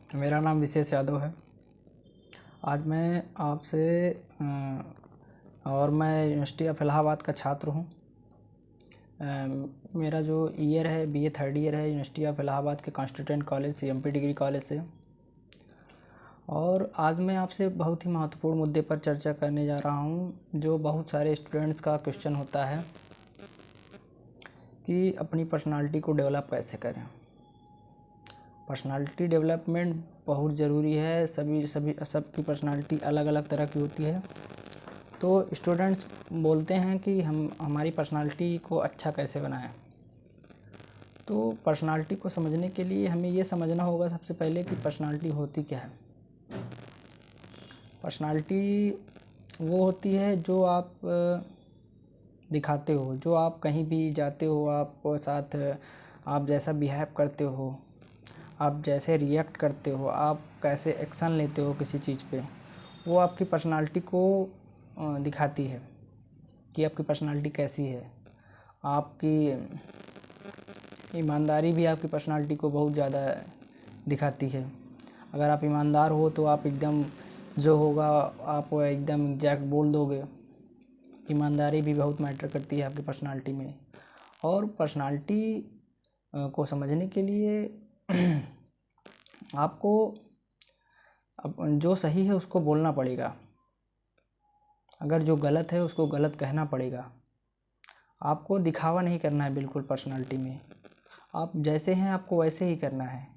मेरा नाम विशेष यादव है। आज मैं आपसे और मैं यूनिवर्सिटी ऑफ इलाहाबाद का छात्र हूँ। मेरा जो ईयर है बीए थर्ड ईयर है यूनिवर्सिटी ऑफ इलाहाबाद के constituent college CMP degree college से। और आज मैं आपसे बहुत ही महत्वपूर्ण मुद्दे पर चर्चा करने जा रहा हूँ, जो बहुत सारे स्टूडेंट्स का क्वेश्चन होता है कि अपनी पर्सनालिटी को डेवलप कैसे करें। पर्सनालिटी डेवलपमेंट बहुत ज़रूरी है। सबकी पर्सनालिटी अलग अलग तरह की होती है। तो स्टूडेंट्स बोलते हैं कि हम हमारी पर्सनालिटी को अच्छा कैसे बनाएं। तो पर्सनालिटी को समझने के लिए हमें ये समझना होगा सबसे पहले कि पर्सनालिटी होती क्या है। पर्सनालिटी वो होती है जो आप दिखाते हो, जो आप कहीं भी जाते हो, आप साथ आप जैसा बिहेव करते हो, आप जैसे रिएक्ट करते हो, आप कैसे एक्शन लेते हो किसी चीज़ पे, वो आपकी पर्सनालिटी को दिखाती है कि आपकी पर्सनालिटी कैसी है। आपकी ईमानदारी भी आपकी पर्सनालिटी को बहुत ज़्यादा दिखाती है। अगर आप ईमानदार हो तो आप एकदम जो होगा आप एकदम एग्जैक्ट बोल दोगे। ईमानदारी भी बहुत मैटर करती है आपकी पर्सनालिटी में। और पर्सनालिटी को समझने के लिए आपको अब जो सही है उसको बोलना पड़ेगा, अगर जो गलत है उसको गलत कहना पड़ेगा। आपको दिखावा नहीं करना है बिल्कुल पर्सनालिटी में। आप जैसे हैं आपको वैसे ही करना है।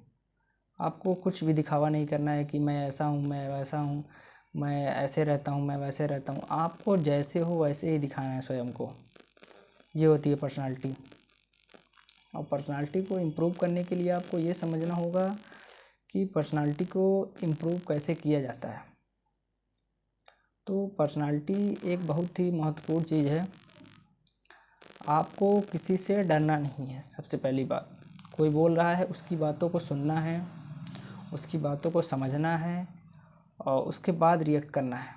आपको कुछ भी दिखावा नहीं करना है कि मैं ऐसा हूँ, मैं वैसा हूँ, मैं ऐसे रहता हूँ, मैं वैसे रहता हूँ। आपको जैसे हो वैसे ही दिखाना है स्वयं को। ये होती है पर्सनालिटी। और पर्सनालिटी को इम्प्रूव करने के लिए आपको ये समझना होगा कि पर्सनालिटी को इम्प्रूव कैसे किया जाता है। तो पर्सनालिटी एक बहुत ही महत्वपूर्ण चीज़ है। आपको किसी से डरना नहीं है। सबसे पहली बात, कोई बोल रहा है उसकी बातों को सुनना है, उसकी बातों को समझना है और उसके बाद रिएक्ट करना है।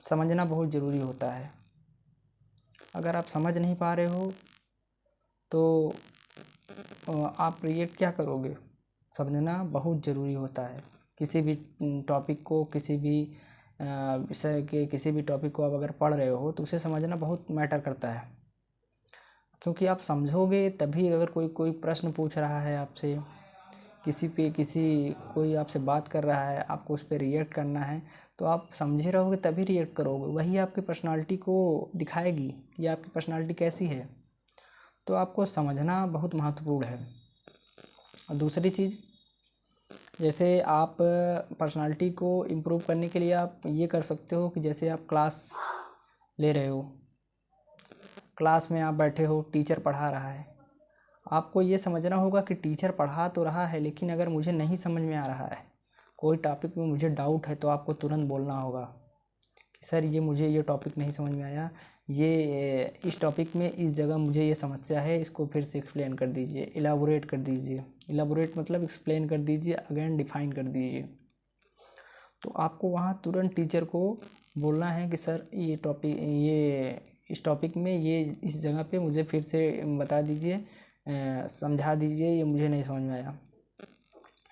समझना बहुत ज़रूरी होता है। अगर आप समझ नहीं पा रहे हो तो आप रिएक्ट क्या करोगे। समझना बहुत ज़रूरी होता है। किसी भी टॉपिक को, किसी भी विषय के किसी भी टॉपिक को आप अगर पढ़ रहे हो तो उसे समझना बहुत मैटर करता है। क्योंकि आप समझोगे तभी, अगर कोई प्रश्न पूछ रहा है आपसे, कोई आपसे बात कर रहा है, आपको उस पर रिएक्ट करना है, तो आप समझे रहोगे तभी रिएक्ट करोगे। वही आपकी पर्सनालिटी को दिखाएगी कि आपकी पर्सनालिटी कैसी है। तो आपको समझना बहुत महत्वपूर्ण है। और दूसरी चीज़, जैसे आप पर्सनालिटी को इम्प्रूव करने के लिए आप ये कर सकते हो कि जैसे आप क्लास ले रहे हो, क्लास में आप बैठे हो, टीचर पढ़ा रहा है। आपको ये समझना होगा कि टीचर पढ़ा तो रहा है, लेकिन अगर मुझे नहीं समझ में आ रहा है, कोई टॉपिक में मुझे डाउट है, तो आपको तुरंत बोलना होगा कि सर ये टॉपिक नहीं समझ में आया, इस टॉपिक में इस जगह मुझे ये समस्या है, इसको फिर से एक्सप्लेन कर दीजिए, इलाबोरेट कर दीजिए। इलाबोरेट मतलब एक्सप्लेन कर दीजिए, अगेन डिफाइन कर दीजिए। तो आपको वहाँ तुरंत टीचर को बोलना है कि सर इस टॉपिक में इस जगह पे मुझे फिर से बता दीजिए, समझा दीजिए, ये मुझे नहीं समझ में आया।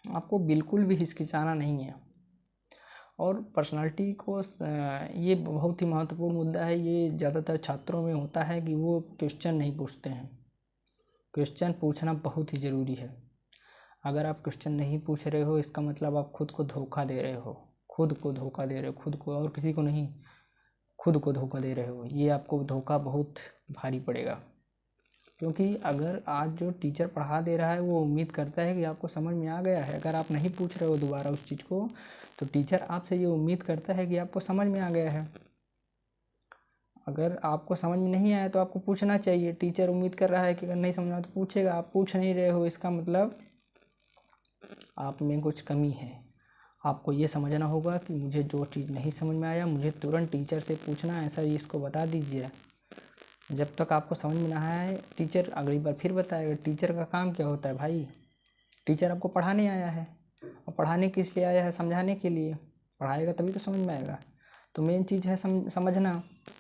आपको बिल्कुल भी हिचकिचाना नहीं है। और पर्सनालिटी को ये बहुत ही महत्वपूर्ण मुद्दा है। ये ज़्यादातर छात्रों में होता है कि वो क्वेश्चन नहीं पूछते हैं। क्वेश्चन पूछना बहुत ही ज़रूरी है। अगर आप क्वेश्चन नहीं पूछ रहे हो, इसका मतलब आप खुद को धोखा दे रहे हो। खुद को धोखा दे रहे हो, खुद को, और किसी को नहीं, खुद को धोखा दे रहे हो। ये आपको धोखा बहुत भारी पड़ेगा। क्योंकि अगर आज जो टीचर पढ़ा दे रहा है वो उम्मीद करता है कि आपको समझ में आ गया है। अगर आप नहीं पूछ रहे हो दोबारा उस चीज़ को, तो टीचर आपसे ये उम्मीद करता है कि आपको समझ में आ गया है। अगर आपको समझ में नहीं आया तो आपको पूछना चाहिए। टीचर उम्मीद कर रहा है कि अगर नहीं समझ में आया तो पूछेगा, आप पूछ नहीं रहे हो, इसका मतलब आप में कुछ कमी है। आपको ये समझना होगा कि मुझे जो चीज़ नहीं समझ में आया, मुझे तुरंत टीचर से पूछना है, सर इसको बता दीजिए। जब तक आपको समझ में ना आए, टीचर अगली बार फिर बताएगा। टीचर का काम क्या होता है भाई? टीचर आपको पढ़ाने आया है, और पढ़ाने किस लिए आया है? समझाने के लिए। पढ़ाएगा तभी तो समझ में आएगा। तो मेन चीज़ है समझना।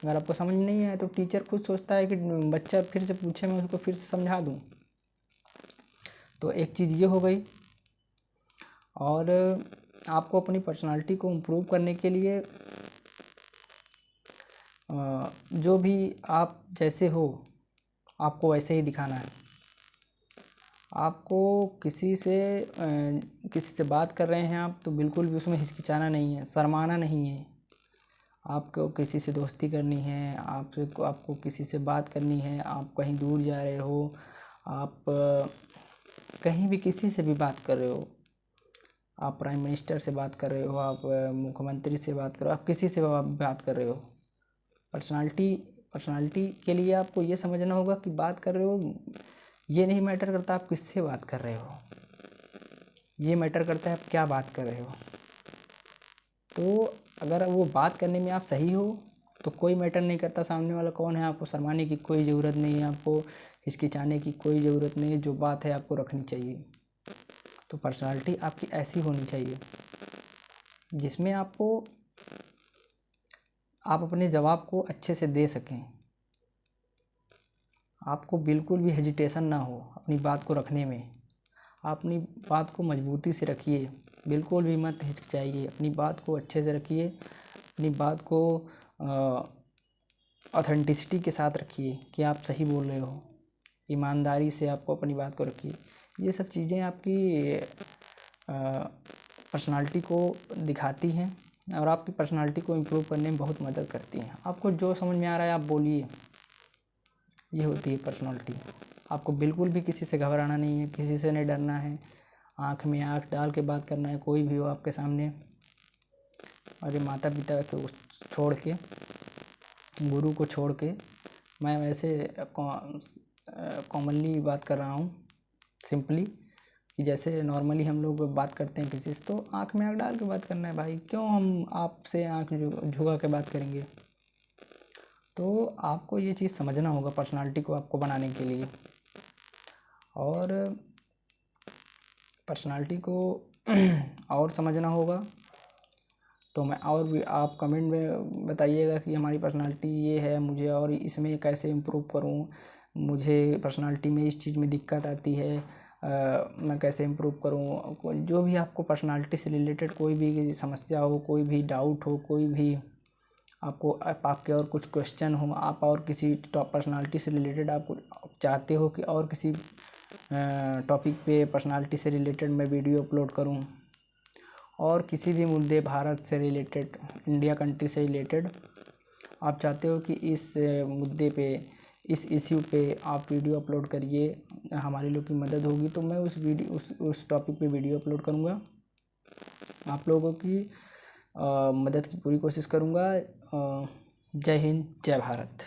अगर आपको समझ में नहीं आया तो टीचर खुद सोचता है कि बच्चा फिर से पूछे, मैं उसको फिर से समझा दूँ। तो एक चीज़ ये हो गई। और आपको अपनी पर्सनालिटी को इम्प्रूव करने के लिए जो भी आप जैसे हो आपको वैसे ही दिखाना है। आपको किसी से बात कर रहे हैं आप तो बिल्कुल भी उसमें हिचकिचाना नहीं है, शर्माना नहीं है। आपको किसी से दोस्ती करनी है, आपको किसी से बात करनी है, आप कहीं दूर जा रहे हो, आप कहीं भी किसी से भी बात कर रहे हो, आप प्राइम मिनिस्टर से बात कर रहे हो, आप मुख्यमंत्री से बात कर रहे हो, आप किसी से बात कर रहे हो, पर्सनालिटी के लिए आपको ये समझना होगा कि बात कर रहे हो, ये नहीं मैटर करता आप किससे बात कर रहे हो, ये मैटर करता है आप क्या बात कर रहे हो। तो अगर वो बात करने में आप सही हो तो कोई मैटर नहीं करता सामने वाला कौन है, आपको शर्माने की कोई ज़रूरत नहीं है, आपको हिचकिचाने की कोई ज़रूरत नहीं है, जो बात है आपको रखनी चाहिए। तो पर्सनालिटी आपकी ऐसी होनी चाहिए जिसमें आप अपने जवाब को अच्छे से दे सकें, आपको बिल्कुल भी हेजिटेशन ना हो अपनी बात को रखने में। आप अपनी बात को मजबूती से रखिए, बिल्कुल भी मत हिचकिचाइए, अपनी बात को अच्छे से रखिए, अपनी बात को ऑथेंटिसिटी के साथ रखिए कि आप सही बोल रहे हो, ईमानदारी से आपको अपनी बात को रखिए। ये सब चीज़ें आपकी पर्सनालिटी को दिखाती हैं और आपकी पर्सनालिटी को इम्प्रूव करने में बहुत मदद करती हैं। आपको जो समझ में आ रहा है आप बोलिए, ये होती है पर्सनालिटी। आपको बिल्कुल भी किसी से घबराना नहीं है, किसी से नहीं डरना है, आँख में आँख डाल के बात करना है, कोई भी हो आपके सामने। और ये माता पिता को छोड़ के, गुरु को छोड़ के, मैं वैसे कॉमनली बात कर रहा हूँ, सिंपली, कि जैसे नॉर्मली हम लोग बात करते हैं किसी से तो आँख में आँख डाल के बात करना है भाई, क्यों हम आपसे आँख झुका के बात करेंगे। तो आपको ये चीज़ समझना होगा पर्सनालिटी को आपको बनाने के लिए। और पर्सनालिटी को और समझना होगा तो मैं और भी, आप कमेंट में बताइएगा कि हमारी पर्सनालिटी ये है, मुझे और इसमें कैसे इम्प्रूव करूँ, मुझे पर्सनालिटी में इस चीज़ में दिक्कत आती है, मैं कैसे इम्प्रूव करूँ। जो भी आपको पर्सनालिटी से रिलेटेड कोई भी समस्या हो, कोई भी डाउट हो, कोई भी आपके और कुछ क्वेश्चन हो, आप और किसी पर्सनालिटी से रिलेटेड आप चाहते हो कि और किसी टॉपिक पे पर्सनालिटी से रिलेटेड मैं वीडियो अपलोड करूं, और किसी भी मुद्दे भारत से रिलेटेड, इंडिया कंट्री से रिलेटेड आप चाहते हो कि इस मुद्दे पे, इस इश्यू पे आप वीडियो अपलोड करिए, हमारे लोग की मदद होगी, तो मैं उस टॉपिक पे वीडियो अपलोड करूँगा, आप लोगों की मदद की पूरी कोशिश करूँगा। जय हिंद, जय भारत।